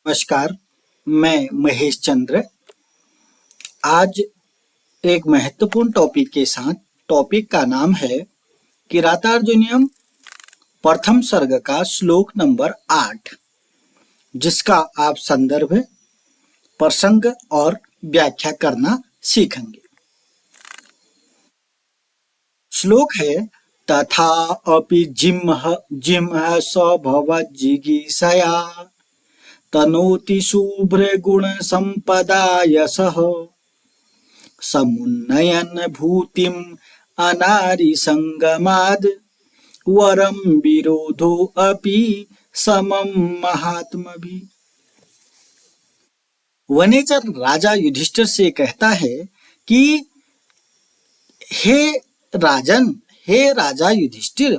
नमस्कार, मैं महेश चंद्र। आज एक महत्वपूर्ण टॉपिक के साथ, टॉपिक का नाम है किरातार्जुनीयम प्रथम सर्ग का श्लोक नंबर 8, जिसका आप संदर्भ, प्रसंग और व्याख्या करना सीखेंगे। श्लोक है तथा अपि जिह्मः स्वभवज्जिगीषया तनोति शुभ्र गुण संपदा यशः समुन्नयन भूतिम अनारि संगमाद वरम विरोधो अपि समम महात्मभि। वनेचर राजा युधिष्ठिर से कहता है कि हे राजन, हे राजा युधिष्ठिर,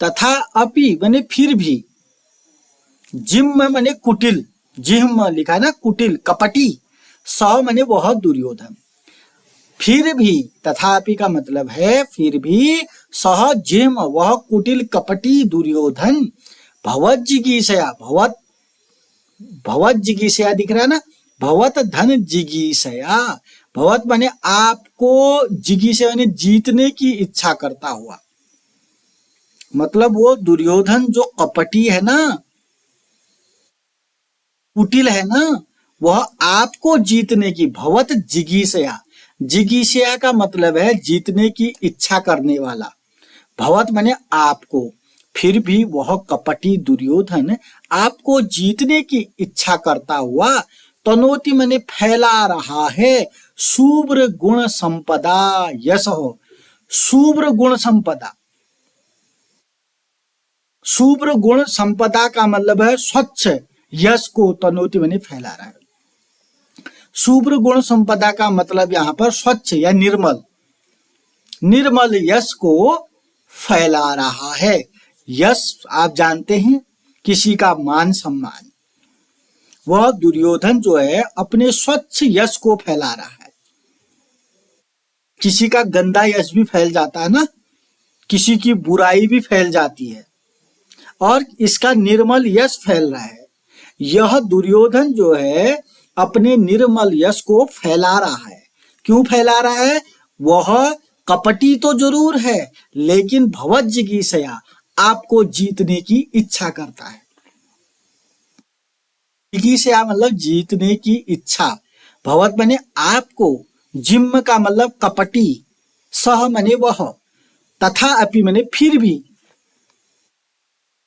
तथा अपि माने फिर भी, जिह्म माने कुटिल, जिह्म लिखा ना कुटिल, कपटी, स माने वह दुर्योधन, फिर भी, तथापि का मतलब है फिर भी, सह जिह्म वह कुटिल कपटी दुर्योधन, भवज्जिगीषया, भवत जिगीषया दिख रहा है ना, भवत धन जिगीषया, भवत माने आपको, जिगीषया माने जीतने की इच्छा करता हुआ, मतलब वो दुर्योधन जो कपटी है ना, कुटिल है ना, वह आपको जीतने की, भवत जिगीषया, जिगीषया का मतलब है जीतने की इच्छा करने वाला, भवत माने आपको, फिर भी वह कपटी दुर्योधन आपको जीतने की इच्छा करता हुआ, तनोति माने फैला रहा है, शुभ्र गुण संपदा यश हो, शुभ्र गुण संपदा, शुभ्र गुण संपदा का मतलब है स्वच्छ यश को, तनोति माने फैला रहा है। शुभ्र गुण संपदा का मतलब यहाँ पर स्वच्छ या निर्मल, निर्मल यश को फैला रहा है। यश आप जानते हैं, किसी का मान सम्मान, वह दुर्योधन जो है अपने स्वच्छ यश को फैला रहा है। किसी का गंदा यश भी फैल जाता है ना, किसी की बुराई भी फैल जाती है, और इसका निर्मल यश फैल रहा है। यह दुर्योधन जो है अपने निर्मल यश को फैला रहा है। क्यों फैला रहा है? वह कपटी तो जरूर है, लेकिन भवज्जिगीषया, आपको जीतने की इच्छा करता है। जिगीषया मतलब जीतने की इच्छा, भवत माने आपको, जिह्म का मतलब कपटी, सह माने वह, तथा अपि माने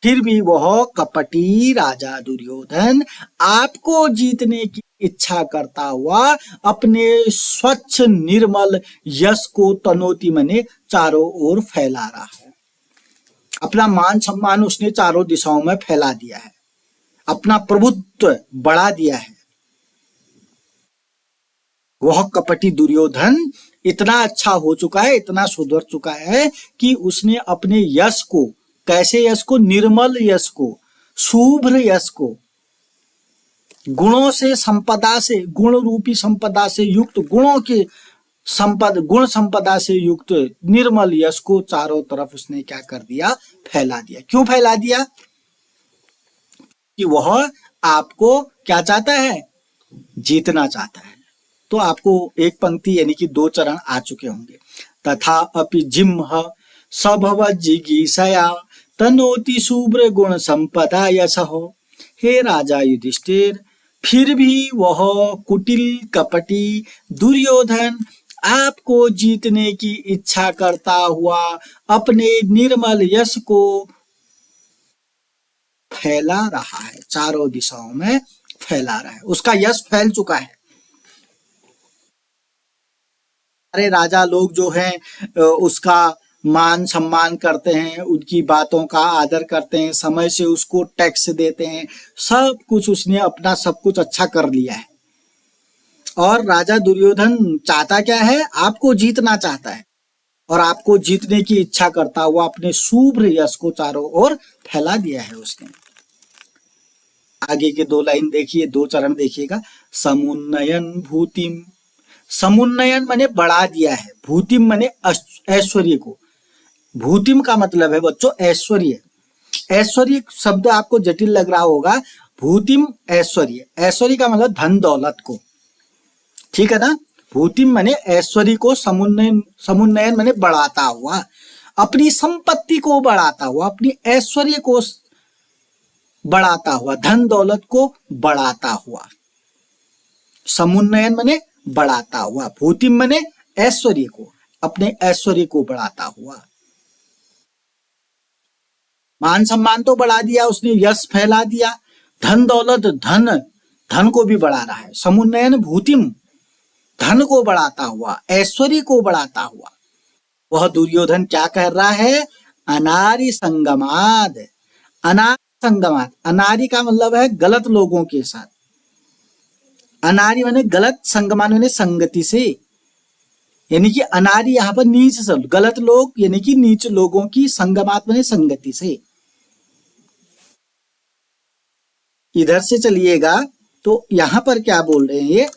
फिर भी वह कपटी राजा दुर्योधन आपको जीतने की इच्छा करता हुआ अपने स्वच्छ निर्मल यश को, तनोति माने चारों ओर फैला रहा है। अपना मान सम्मान उसने चारों दिशाओं में फैला दिया है, अपना प्रभुत्व बढ़ा दिया है। वह कपटी दुर्योधन इतना अच्छा हो चुका है, इतना सुधर चुका है कि उसने अपने यश को, कैसे यश को? निर्मल यश को, शुभ्र यश को, गुणों से, संपदा से, गुण रूपी संपदा से युक्त, गुणों के गुण संपदा से युक्त निर्मल यश को चारों तरफ उसने क्या कर दिया? फैला दिया। क्यों फैला दिया? कि वह आपको क्या चाहता है? जीतना चाहता है। तो आपको एक पंक्ति यानी कि 2 चरण आ चुके होंगे। तथा अपि जिह्म स्वभवज्जिगीषया तनोति शुभ्र गुण संपदा यशः। हे राजा युधिष्ठिर, फिर भी वह कुटिल कपटी दुर्योधन आपको जीतने की इच्छा करता हुआ अपने निर्मल यश को फैला रहा है, चारों दिशाओं में फैला रहा है। उसका यश फैल चुका है। सारे राजा लोग जो हैं उसका मान सम्मान करते हैं, उनकी बातों का आदर करते हैं, समय से उसको टैक्स देते हैं, सब कुछ उसने अपना सब कुछ अच्छा कर लिया है। और राजा दुर्योधन चाहता क्या है? आपको जीतना चाहता है, और आपको जीतने की इच्छा करता हुआ अपने शुभ्र यश को चारों ओर फैला दिया है उसने। आगे के 2 लाइन देखिए, 2 चरण देखिएगा। समुन्नयन भूतिम, समुन्नयन माने बढ़ा दिया है, भूतिम माने ऐश्वर्य को। भूतिम का मतलब है बच्चों ऐश्वर्य। ऐश्वर्य शब्द आपको जटिल लग रहा होगा, भूतिम ऐश्वर्य, ऐश्वर्य का मतलब धन दौलत को, ठीक है ना। भूतिम माने ऐश्वर्य को, समुन्नयन, समुन्नयन माने बढ़ाता हुआ, अपनी संपत्ति को बढ़ाता हुआ, अपनी ऐश्वर्य को बढ़ाता हुआ, धन दौलत को बढ़ाता हुआ। समुन्नयन माने बढ़ाता हुआ, भूतिम माने ऐश्वर्य को, अपने ऐश्वर्य को बढ़ाता हुआ। मान सम्मान तो बढ़ा दिया उसने, यश फैला दिया, धन दौलत, धन को भी बढ़ा रहा है। समुन्नयन भूतिम, धन को बढ़ाता हुआ, ऐश्वर्य को बढ़ाता हुआ। वह दुर्योधन क्या कह रहा है? अनारी संगमाद, अनारी संगमाद, अनारी का मतलब है गलत लोगों के साथ, अनारी माने गलत, संगमान माने संगति से, यानी कि अनारी यहाँ पर नीच से, गलत लोग यानी कि नीच लोगों की, संगमात माने संगति से। इधर से चलिएगा तो यहाँ पर क्या बोल रहे हैं ये,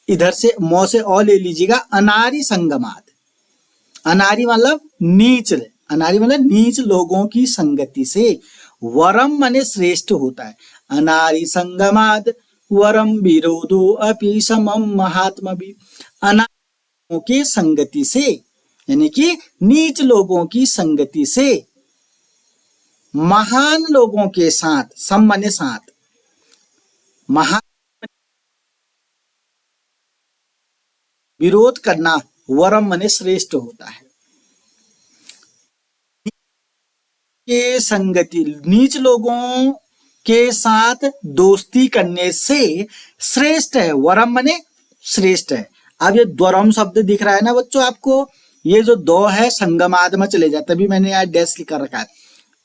इधर से मौ से औ ले लीजिएगा, अनारी संगमात, अनारी मतलब नीच, अनारी मतलब नीच लोगों की संगति से। वरम माने श्रेष्ठ होता है, अनारी संगमाद वरम विरोधो अपि समम महात्मा भी, अनारी लोगों की संगति से, यानी कि नीच लोगों की संगति से, महान लोगों के साथ, सम माने साथ, महान विरोध करना, वरम माने श्रेष्ठ होता है। के संगति, नीच लोगों के साथ दोस्ती करने से श्रेष्ठ है, वरम माने श्रेष्ठ है। अब ये द्वरम शब्द दिख रहा है ना बच्चों आपको, ये जो दो है संगमाद में चले जाए, तभी मैंने यहाँ डैश लिखा रखा है।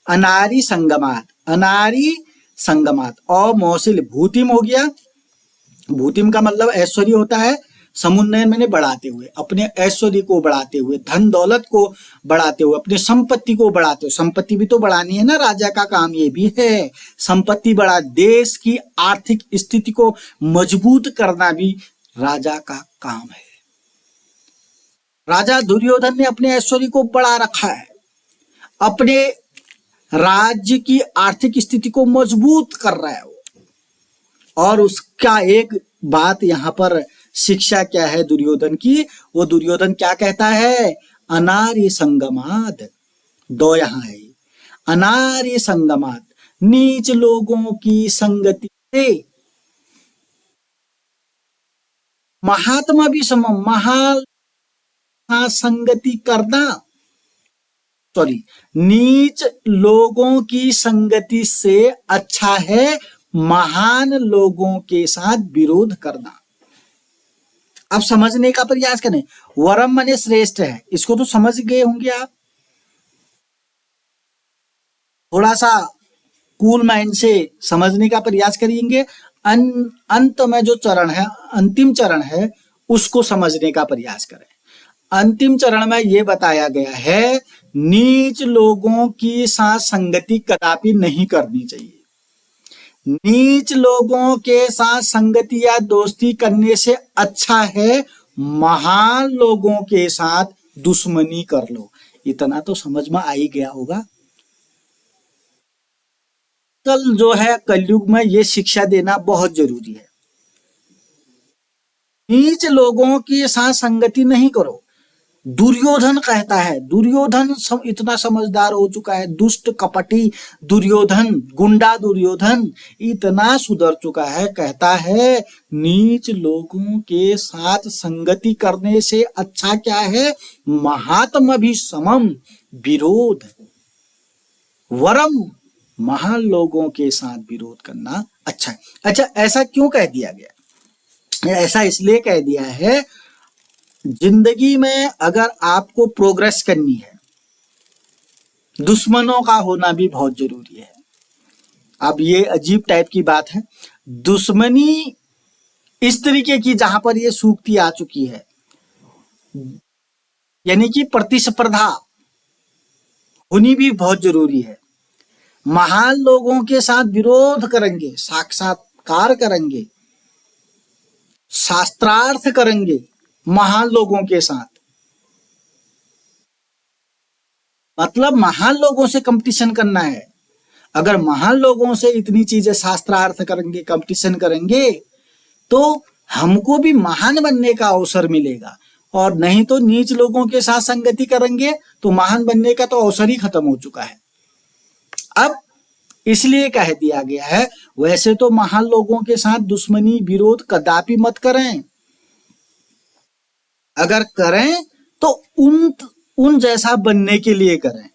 अनारी संगमाद, अनारी संगमाद, और मौसिल भूतिम हो गया, भूतिम का मतलब ऐश्वर्य होता है, समुन्नयन मैंने बढ़ाते हुए, अपने ऐश्वर्य को बढ़ाते हुए, धन दौलत को बढ़ाते हुए, अपनी संपत्ति को बढ़ाते हुए, संपत्ति भी तो बढ़ानी है ना, राजा का काम ये भी है, संपत्ति बढ़ा, देश की आर्थिक स्थिति को मजबूत करना भी राजा का काम है। राजा दुर्योधन ने अपने ऐश्वर्य को बढ़ा रखा है, अपने राज्य की आर्थिक स्थिति को मजबूत कर रहा है, और उसका एक बात यहाँ पर शिक्षा क्या है दुर्योधन की, वो दुर्योधन क्या कहता है? अनारी संगमाद, दो यहाँ है, अनारी संगमाद, नीच लोगों की संगति से, महात्मा भी सम, महान संगति करना, सॉरी, नीच लोगों की संगति से अच्छा है महान लोगों के साथ विरोध करना। अब समझने का प्रयास करें, वरम माने श्रेष्ठ है, इसको तो समझ गए होंगे आप। थोड़ा सा कूल माइंड से समझने का प्रयास करेंगे, अंत में जो चरण है, अंतिम चरण है, उसको समझने का प्रयास करें। अंतिम चरण में यह बताया गया है, नीच लोगों की साथ संगति कदापि नहीं करनी चाहिए। नीच लोगों के साथ संगति या दोस्ती करने से अच्छा है महान लोगों के साथ दुश्मनी कर लो। इतना तो समझ में आ ही गया होगा। कल जो है कलयुग में ये शिक्षा देना बहुत जरूरी है। नीच लोगों के साथ संगति नहीं करो। दुर्योधन कहता है, दुर्योधन इतना समझदार हो चुका है, दुष्ट कपटी दुर्योधन, गुंडा दुर्योधन इतना सुधर चुका है, कहता है नीच लोगों के साथ संगति करने से अच्छा क्या है, महात्मा भी समम विरोध वरम, महान लोगों के साथ विरोध करना अच्छा है। अच्छा, ऐसा क्यों कह दिया गया? ऐसा इसलिए कह दिया है, जिंदगी में अगर आपको प्रोग्रेस करनी है, दुश्मनों का होना भी बहुत जरूरी है। अब ये अजीब टाइप की बात है, दुश्मनी इस तरीके की जहां पर ये सूक्ति आ चुकी है, यानी कि प्रतिस्पर्धा होनी भी बहुत जरूरी है। महान लोगों के साथ विरोध करेंगे, साक्षात्कार करेंगे, शास्त्रार्थ करेंगे महान लोगों के साथ, मतलब महान लोगों से कंपटीशन करना है। अगर महान लोगों से इतनी चीजें शास्त्रार्थ करेंगे, कंपटीशन करेंगे, तो हमको भी महान बनने का अवसर मिलेगा। और नहीं तो नीच लोगों के साथ संगति करेंगे तो महान बनने का तो अवसर ही खत्म हो चुका है। अब इसलिए कह दिया गया है, वैसे तो महान लोगों के साथ दुश्मनी विरोध कदापि मत करें, अगर करें तो उन जैसा बनने के लिए करें।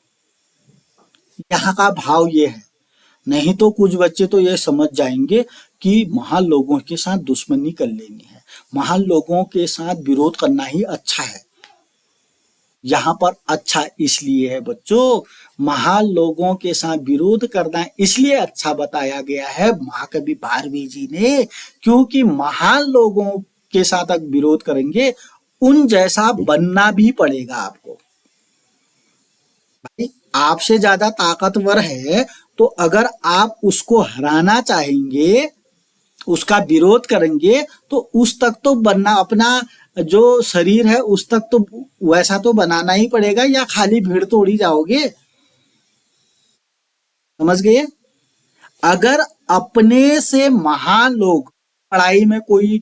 यहाँ का भाव ये है। नहीं तो कुछ बच्चे तो ये समझ जाएंगे कि महान लोगों के साथ दुश्मनी कर लेनी है, महान लोगों के साथ विरोध करना ही अच्छा है। यहाँ पर अच्छा इसलिए है बच्चों, महान लोगों के साथ विरोध करना इसलिए अच्छा बताया गया है महाकवि भारवी जी ने, क्योंकि महान लोगों के साथ अगर विरोध करेंगे उन जैसा बनना भी पड़ेगा आपको। भाई आपसे ज्यादा ताकतवर है, तो अगर आप उसको हराना चाहेंगे, उसका विरोध करेंगे, तो उस तक तो बनना, अपना जो शरीर है उस तक तो वैसा तो बनाना ही पड़ेगा, या खाली भीड़ तोड़ ही जाओगे। समझ गए? अगर अपने से महान लोग, पढ़ाई में कोई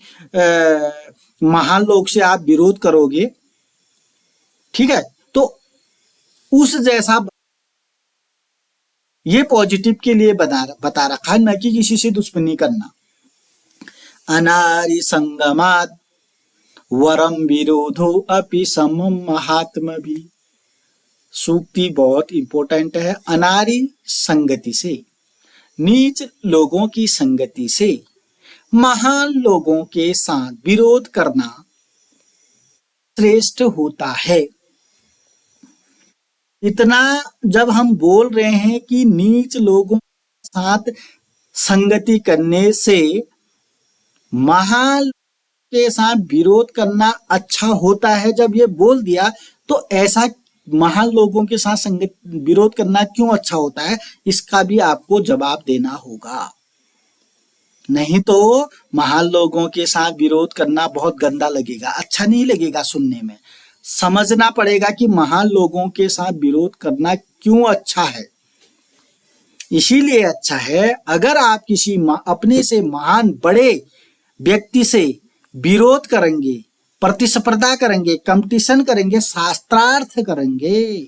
महान लोग से आप विरोध करोगे, ठीक है, तो उस जैसा, ये पॉजिटिव के लिए बता रखा है, न कि किसी से दुश्मनी करना। अनारि संगमाद वरम विरोधो अपि समम महात्म भी। सूक्ति बहुत इंपॉर्टेंट है। अनारी संगति से, नीच लोगों की संगति से महान लोगों के साथ विरोध करना श्रेष्ठ होता है। इतना जब हम बोल रहे हैं कि नीच लोगों के साथ संगति करने से महान के साथ विरोध करना अच्छा होता है, जब ये बोल दिया, तो ऐसा महान लोगों के साथ संगत विरोध करना क्यों अच्छा होता है, इसका भी आपको जवाब देना होगा। नहीं तो महान लोगों के साथ विरोध करना बहुत गंदा लगेगा, अच्छा नहीं लगेगा सुनने में। समझना पड़ेगा कि महान लोगों के साथ विरोध करना क्यों अच्छा है। इसीलिए अच्छा है, अगर आप किसी अपने से महान बड़े व्यक्ति से विरोध करेंगे, प्रतिस्पर्धा करेंगे, कंपटीशन करेंगे, शास्त्रार्थ करेंगे,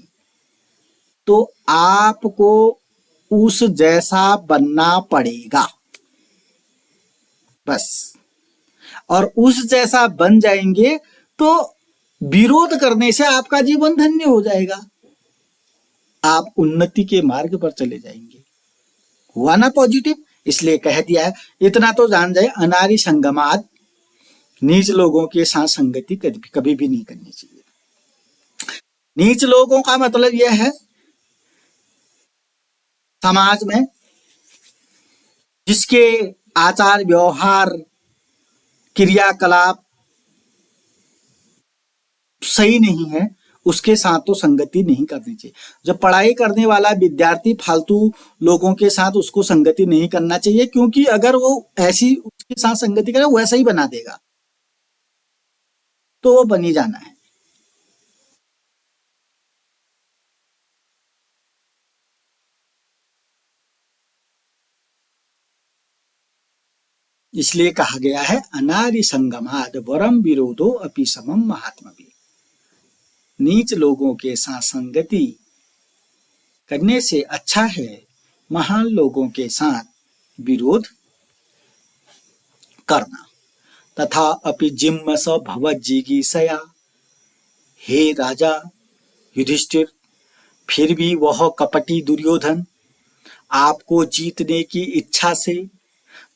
तो आपको उस जैसा बनना पड़ेगा बस। और उस जैसा बन जाएंगे तो विरोध करने से आपका जीवन धन्य हो जाएगा, आप उन्नति के मार्ग पर चले जाएंगे। हुआ ना पॉजिटिव? इसलिए कह दिया है। इतना तो जान जाए, अनारी संगमाद, नीच लोगों के साथ संगति कभी भी नहीं करनी चाहिए। नीच लोगों का मतलब यह है, समाज में जिसके आचार व्यवहार क्रियाकलाप सही नहीं है, उसके साथ तो संगति नहीं करनी चाहिए। जब पढ़ाई करने वाला विद्यार्थी फालतू लोगों के साथ उसको संगति नहीं करना चाहिए, क्योंकि अगर वो ऐसी उसके साथ संगति करे वैसा ही बना देगा, तो वो बनी जाना है। इसलिए कहा गया है, अनारि संगमाद वरम विरोधो अपि समम महात्मा भी। नीच लोगों के साथ संगति करने से अच्छा है महान लोगों के साथ विरोध करना। तथा अपि जिम्म स भवज्जिगीषया, हे राजा युधिष्ठिर, फिर भी वह कपटी दुर्योधन आपको जीतने की इच्छा से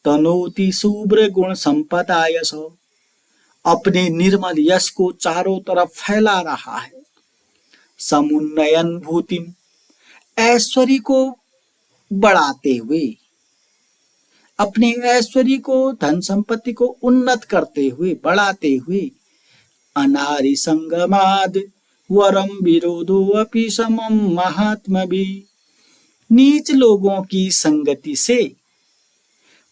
तनोति शुभ्र गुण संपदा यश, अपने निर्मल यश को चारों तरफ फैला रहा है। समुन्नयन भूतिम, ऐश्वर्य को बढ़ाते हुए, अपने ऐश्वर्य को, धन संपत्ति को उन्नत करते हुए, बढ़ाते हुए। अनारि संगमाद वरम विरोधो अपि समम महात्मा भी। नीच लोगों की संगति से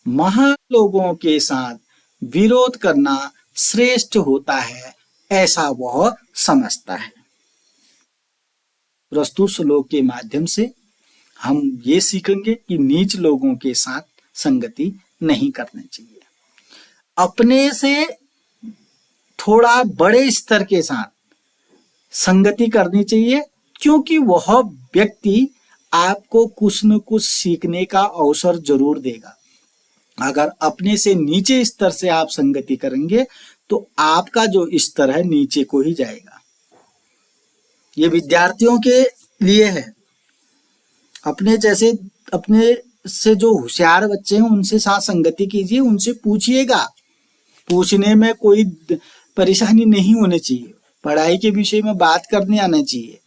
महान लोगों के साथ विरोध करना श्रेष्ठ होता है, ऐसा वह समझता है। प्रस्तुत श्लोक के माध्यम से हम ये सीखेंगे कि नीच लोगों के साथ संगति नहीं करनी चाहिए। अपने से थोड़ा बड़े स्तर के साथ संगति करनी चाहिए, क्योंकि वह व्यक्ति आपको कुछ न कुछ सीखने का अवसर जरूर देगा। अगर अपने से नीचे स्तर से आप संगति करेंगे तो आपका जो स्तर है नीचे को ही जाएगा। ये विद्यार्थियों के लिए है। अपने से जो होशियार बच्चे हैं उनसे साथ संगति कीजिए, उनसे पूछिएगा। पूछने में कोई परेशानी नहीं होनी चाहिए, पढ़ाई के विषय में बात करने आना चाहिए।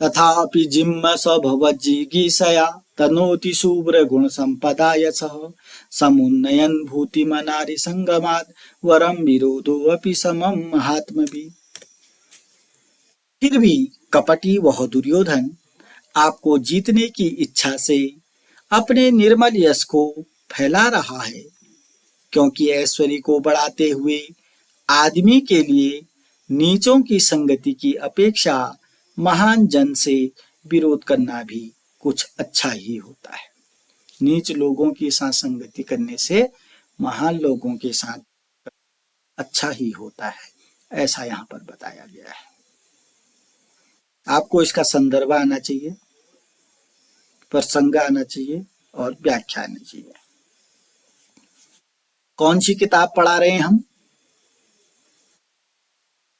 तथापि जिम्म स भवज्जिगीषया तनोति शुभ्र गुण संपदा यशः समुन्नयन भूति मनारि संगमात् वरम विरोधो अपि समम महात्मभि। फिर भी कपटी वह दुर्योधन आपको जीतने की इच्छा से अपने निर्मल यश को फैला रहा है, क्योंकि ऐश्वर्य को बढ़ाते हुए आदमी के लिए नीचों की संगति की अपेक्षा महान जन से विरोध करना भी कुछ अच्छा ही होता है। नीच लोगों के साथ संगति करने से महान लोगों के साथ अच्छा ही होता है, ऐसा यहाँ पर बताया गया है। आपको इसका संदर्भ आना चाहिए, प्रसंग आना चाहिए और व्याख्या आनी चाहिए। कौन सी किताब पढ़ा रहे हैं हम,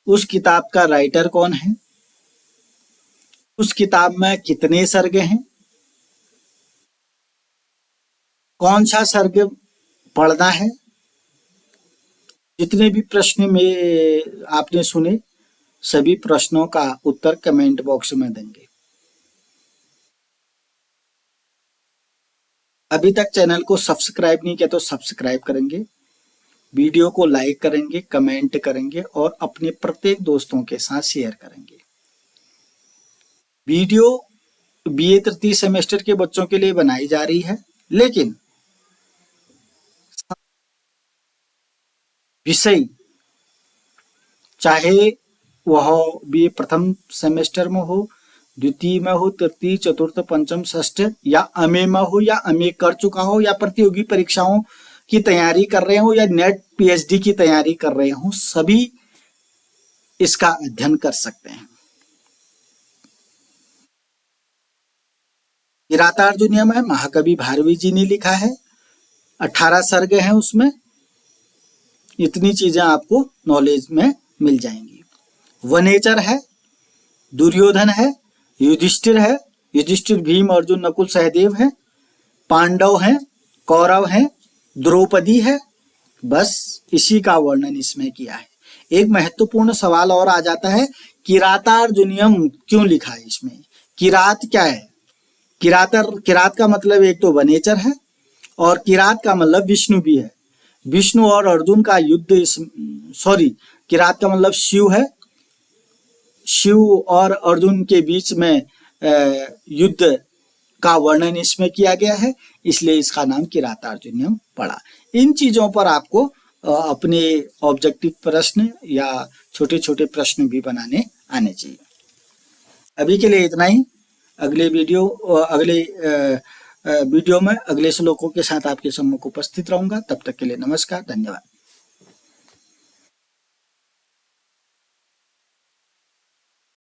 उस किताब का राइटर कौन है, उस किताब में कितने सर्ग हैं, कौन सा सर्ग पढ़ना है। जितने भी प्रश्न में आपने सुने सभी प्रश्नों का उत्तर कमेंट बॉक्स में देंगे। अभी तक चैनल को सब्सक्राइब नहीं किया तो सब्सक्राइब करेंगे, वीडियो को लाइक करेंगे, कमेंट करेंगे और अपने प्रत्येक दोस्तों के साथ शेयर करेंगे। वीडियो बीए तृतीय सेमेस्टर के बच्चों के लिए बनाई जा रही है, लेकिन विषय चाहे वह बीए प्रथम सेमेस्टर में हो, द्वितीय में हो, तृतीय, चतुर्थ, पंचम, षष्ठ या अमे में हो या अमे कर चुका हो या प्रतियोगी परीक्षाओं की तैयारी कर रहे हो या नेट पीएचडी की तैयारी कर रहे हो, सभी इसका अध्ययन कर सकते हैं। किरातार्जुनीयम है, महाकवि भारवी जी ने लिखा है, 18 सर्ग हैं उसमें। इतनी चीजें आपको नॉलेज में मिल जाएंगी। वनेचर है, दुर्योधन है, युधिष्ठिर है, युधिष्ठिर भीम अर्जुन नकुल सहदेव है, पांडव हैं, कौरव हैं, द्रौपदी है। बस इसी का वर्णन इसमें किया है। एक महत्वपूर्ण सवाल और आ जाता है, किरातार्जुनीयम क्यों लिखा है इसमें, किरात क्या है। किरात का मतलब एक तो वनेचर है और किरात का मतलब विष्णु भी है। विष्णु और अर्जुन का युद्ध, किरात का मतलब शिव है। शिव और अर्जुन के बीच में युद्ध का वर्णन इसमें किया गया है, इसलिए इसका नाम किरातार्जुनीयम पड़ा। इन चीजों पर आपको अपने ऑब्जेक्टिव प्रश्न या छोटे छोटे प्रश्न भी बनाने आने चाहिए। अभी के लिए इतना ही। अगले वीडियो में अगले श्लोकों के साथ आपके सम्मुख उपस्थित रहूंगा। तब तक के लिए नमस्कार, धन्यवाद।